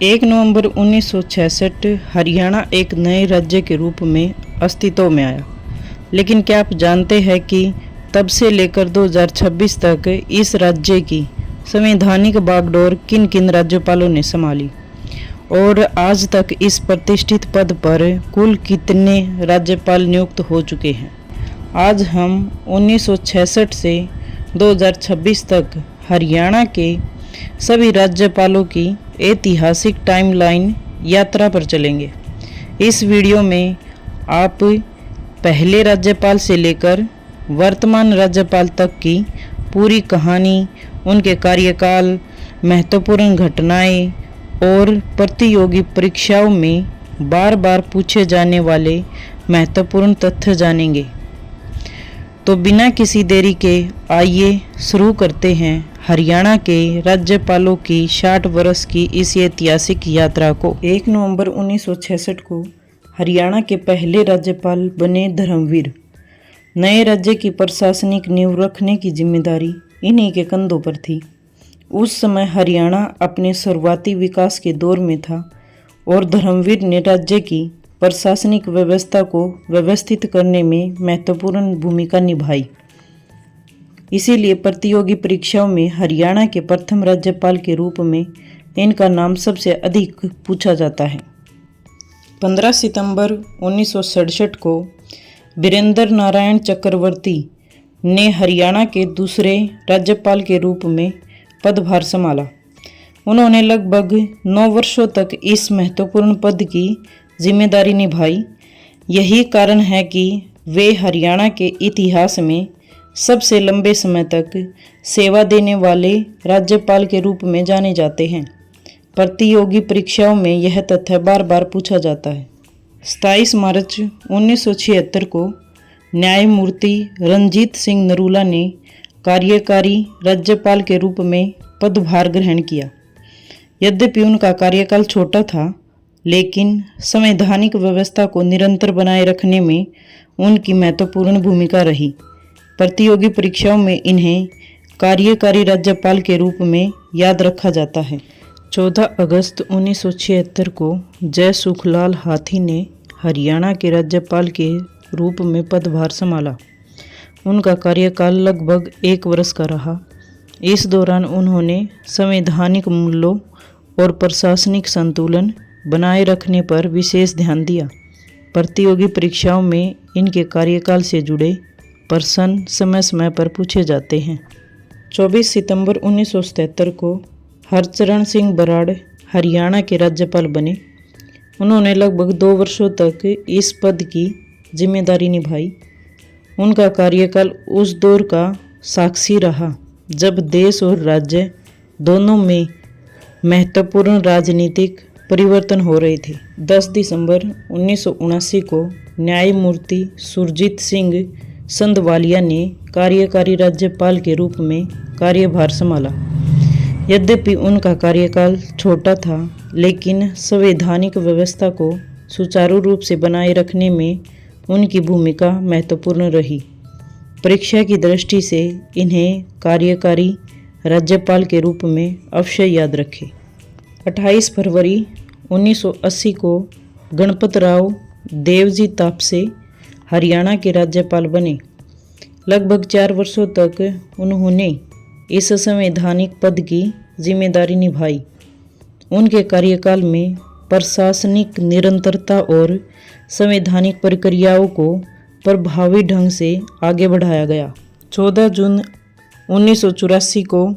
1 नवंबर 1966 हरियाणा एक नए राज्य के रूप में अस्तित्व में आया। लेकिन क्या आप जानते हैं कि तब से लेकर 2026 तक इस राज्य की संवैधानिक बागडोर किन किन राज्यपालों ने संभाली और आज तक इस प्रतिष्ठित पद पर कुल कितने राज्यपाल नियुक्त हो चुके हैं। आज हम 1966 से 2026 तक हरियाणा के सभी राज्यपालों की ऐतिहासिक टाइमलाइन यात्रा पर चलेंगे। इस वीडियो में आप पहले राज्यपाल से लेकर वर्तमान राज्यपाल तक की पूरी कहानी, उनके कार्यकाल, महत्वपूर्ण घटनाएं और प्रतियोगी परीक्षाओं में बार बार पूछे जाने वाले महत्वपूर्ण तथ्य जानेंगे। तो बिना किसी देरी के आइए शुरू करते हैं हरियाणा के राज्यपालों की 60 वर्ष की इस ऐतिहासिक यात्रा को। 1 नवंबर 1966 को हरियाणा के पहले राज्यपाल बने धर्मवीर। नए राज्य की प्रशासनिक नींव रखने की जिम्मेदारी इन्हीं के कंधों पर थी। उस समय हरियाणा अपने शुरुआती विकास के दौर में था और धर्मवीर ने राज्य की प्रशासनिक व्यवस्था को व्यवस्थित करने में महत्वपूर्ण भूमिका निभाई। इसीलिए प्रतियोगी परीक्षाओं में हरियाणा के प्रथम राज्यपाल के रूप में इनका नाम सबसे अधिक पूछा जाता है। 15 सितंबर 1967 को वीरेंद्र नारायण चक्रवर्ती ने हरियाणा के दूसरे राज्यपाल के रूप में पदभार संभाला। उन्होंने लगभग 9 वर्षों तक इस महत्वपूर्ण पद की जिम्मेदारी निभाई। यही कारण है कि वे हरियाणा के इतिहास में सबसे लंबे समय तक सेवा देने वाले राज्यपाल के रूप में जाने जाते हैं। प्रतियोगी परीक्षाओं में यह तथ्य बार बार पूछा जाता है। 27 मार्च 1976 को न्यायमूर्ति रणजीत सिंह नरूला ने कार्यकारी राज्यपाल के रूप में पदभार ग्रहण किया। यद्यपि उनका कार्यकाल छोटा था, लेकिन संवैधानिक व्यवस्था को निरंतर बनाए रखने में उनकी महत्वपूर्ण भूमिका रही। प्रतियोगी परीक्षाओं में इन्हें कार्यकारी राज्यपाल के रूप में याद रखा जाता है। 14 अगस्त 1976 को जय सुखलाल हाथी ने हरियाणा के राज्यपाल के रूप में पदभार संभाला। उनका कार्यकाल लगभग 1 वर्ष का रहा। इस दौरान उन्होंने संवैधानिक मूल्यों और प्रशासनिक संतुलन बनाए रखने पर विशेष ध्यान दिया। प्रतियोगी परीक्षाओं में इनके कार्यकाल से जुड़े प्रश्न समय समय पर पूछे जाते हैं। 24 सितंबर 1977 को हरचरण सिंह बराड़ हरियाणा के राज्यपाल बने। उन्होंने लगभग 2 वर्षों तक इस पद की जिम्मेदारी निभाई। उनका कार्यकाल उस दौर का साक्षी रहा जब देश और राज्य दोनों में महत्वपूर्ण राजनीतिक परिवर्तन हो रहे थे। 10 दिसंबर 1979 को न्यायमूर्ति सुरजीत सिंह संधवालिया ने कार्यकारी राज्यपाल के रूप में कार्यभार संभाला। यद्यपि उनका कार्यकाल छोटा था, लेकिन संवैधानिक व्यवस्था को सुचारू रूप से बनाए रखने में उनकी भूमिका महत्वपूर्ण रही। परीक्षा की दृष्टि से इन्हें कार्यकारी राज्यपाल के रूप में अवश्य याद रखें। 28 फरवरी 1980 को गणपतराव देवजी तापसे हरियाणा के राज्यपाल बने। लगभग 4 वर्षों तक उन्होंने इस संवैधानिक पद की जिम्मेदारी निभाई। उनके कार्यकाल में प्रशासनिक निरंतरता और संवैधानिक प्रक्रियाओं को प्रभावी ढंग से आगे बढ़ाया गया। 14 जून 1984 को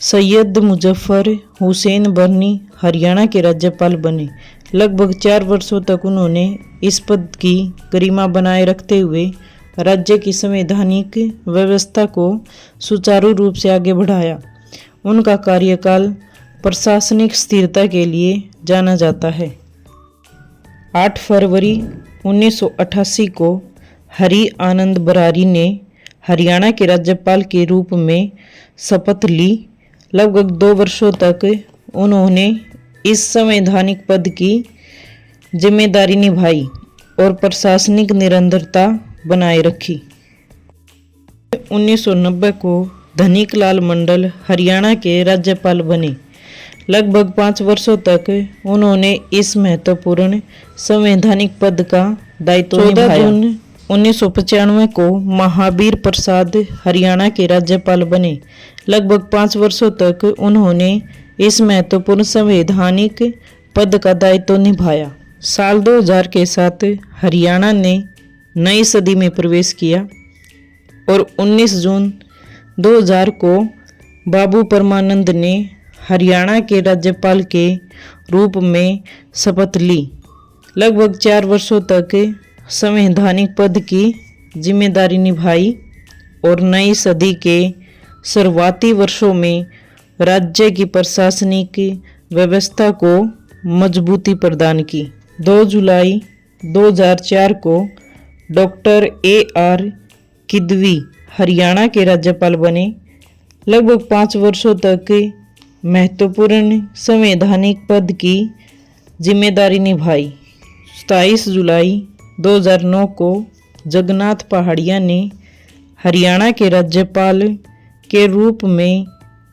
सैयद मुजफ्फर हुसैन बरनी हरियाणा के राज्यपाल बने। लगभग 4 वर्षों तक उन्होंने इस पद की गरिमा बनाए रखते हुए राज्य की संवैधानिक व्यवस्था को सुचारू रूप से आगे बढ़ाया। उनका कार्यकाल प्रशासनिक स्थिरता के लिए जाना जाता है। 8 फरवरी 1988 को हरि आनंद बरारी ने हरियाणा के राज्यपाल के रूप में शपथ ली। लगभग 2 वर्षों तक उन्होंने इस संवैधानिक पद की जिम्मेदारी निभाई और प्रशासनिक निरंतरता बनाए रखी। 1990 को धनीक लाल मंडल हरियाणा के राज्यपाल बने। लगभग 5 वर्षों तक उन्होंने इस महत्वपूर्ण संवैधानिक पद का दायित्व निभाया। 14 जून 1995 को महावीर प्रसाद हरियाणा के राज्यपाल बने। लगभग 5 वर्षों तक उन्होंने इस महत्वपूर्ण संवैधानिक पद का दायित्व निभाया। साल 2000 के साथ हरियाणा ने नई सदी में प्रवेश किया और 19 जून 2000 को बाबू परमानंद ने हरियाणा के राज्यपाल के रूप में शपथ ली। लगभग 4 वर्षों तक संवैधानिक पद की जिम्मेदारी निभाई और नई सदी के शुरुआती वर्षों में राज्य की प्रशासनिक व्यवस्था को मजबूती प्रदान की। 2 जुलाई 2004 को डॉक्टर AR किदवी हरियाणा के राज्यपाल बने। लगभग 5 वर्षों तक महत्वपूर्ण संवैधानिक पद की जिम्मेदारी निभाई। 27 जुलाई 2009 को जगन्नाथ पहाड़िया ने हरियाणा के राज्यपाल के रूप में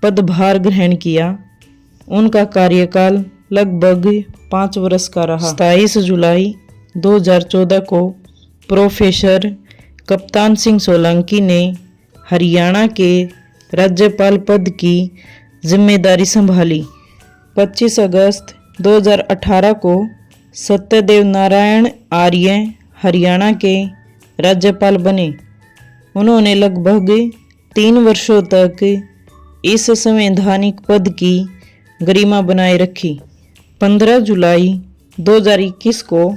पदभार ग्रहण किया। उनका कार्यकाल लगभग 5 वर्ष का रहा। 27 जुलाई 2014 को प्रोफेसर कप्तान सिंह सोलंकी ने हरियाणा के राज्यपाल पद की जिम्मेदारी संभाली। 25 अगस्त 2018 को सत्यदेव नारायण आर्य हरियाणा के राज्यपाल बने। उन्होंने लगभग 3 वर्षों तक इस संवैधानिक पद की गरिमा बनाए रखी। 15 जुलाई 2021 को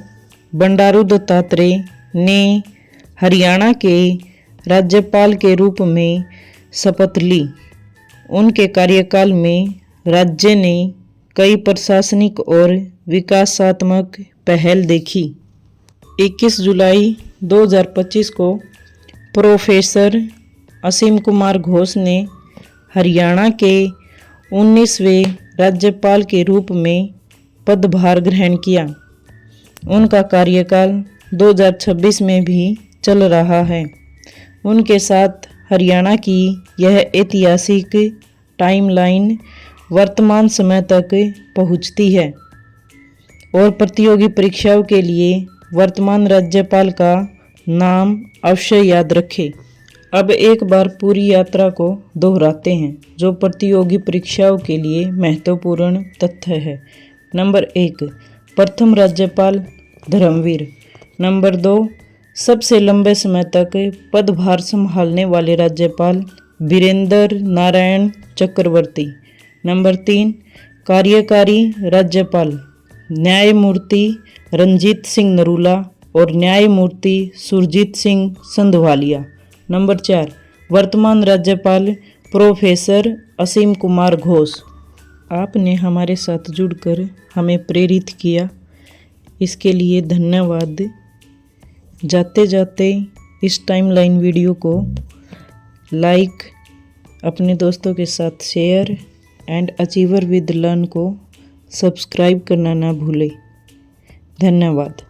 बंडारू दत्तात्रेय ने हरियाणा के राज्यपाल के रूप में शपथ ली। उनके कार्यकाल में राज्य ने कई प्रशासनिक और विकासात्मक पहल देखी। 21 जुलाई 2025 को प्रोफेसर असीम कुमार घोष ने हरियाणा के 19वें राज्यपाल के रूप में पदभार ग्रहण किया। उनका कार्यकाल 2026 में भी चल रहा है। उनके साथ हरियाणा की यह ऐतिहासिक टाइमलाइन वर्तमान समय तक पहुंचती है और प्रतियोगी परीक्षाओं के लिए वर्तमान राज्यपाल का नाम अवश्य याद रखें। अब एक बार पूरी यात्रा को दोहराते हैं जो प्रतियोगी परीक्षाओं के लिए महत्वपूर्ण तथ्य है। नंबर 1, प्रथम राज्यपाल धर्मवीर। नंबर 2, सबसे लंबे समय तक पदभार संभालने वाले राज्यपाल वीरेंद्र नारायण चक्रवर्ती। नंबर 3, कार्यकारी राज्यपाल न्यायमूर्ति रंजीत सिंह नरूला और न्यायमूर्ति सुरजीत सिंह संधवालिया। नंबर 4, वर्तमान राज्यपाल प्रोफेसर असीम कुमार घोष। आपने हमारे साथ जुड़कर हमें प्रेरित किया, इसके लिए धन्यवाद। जाते जाते इस टाइमलाइन वीडियो को लाइक, अपने दोस्तों के साथ share and achiever with learn को सब्सक्राइब करना ना भूलें। धन्यवाद।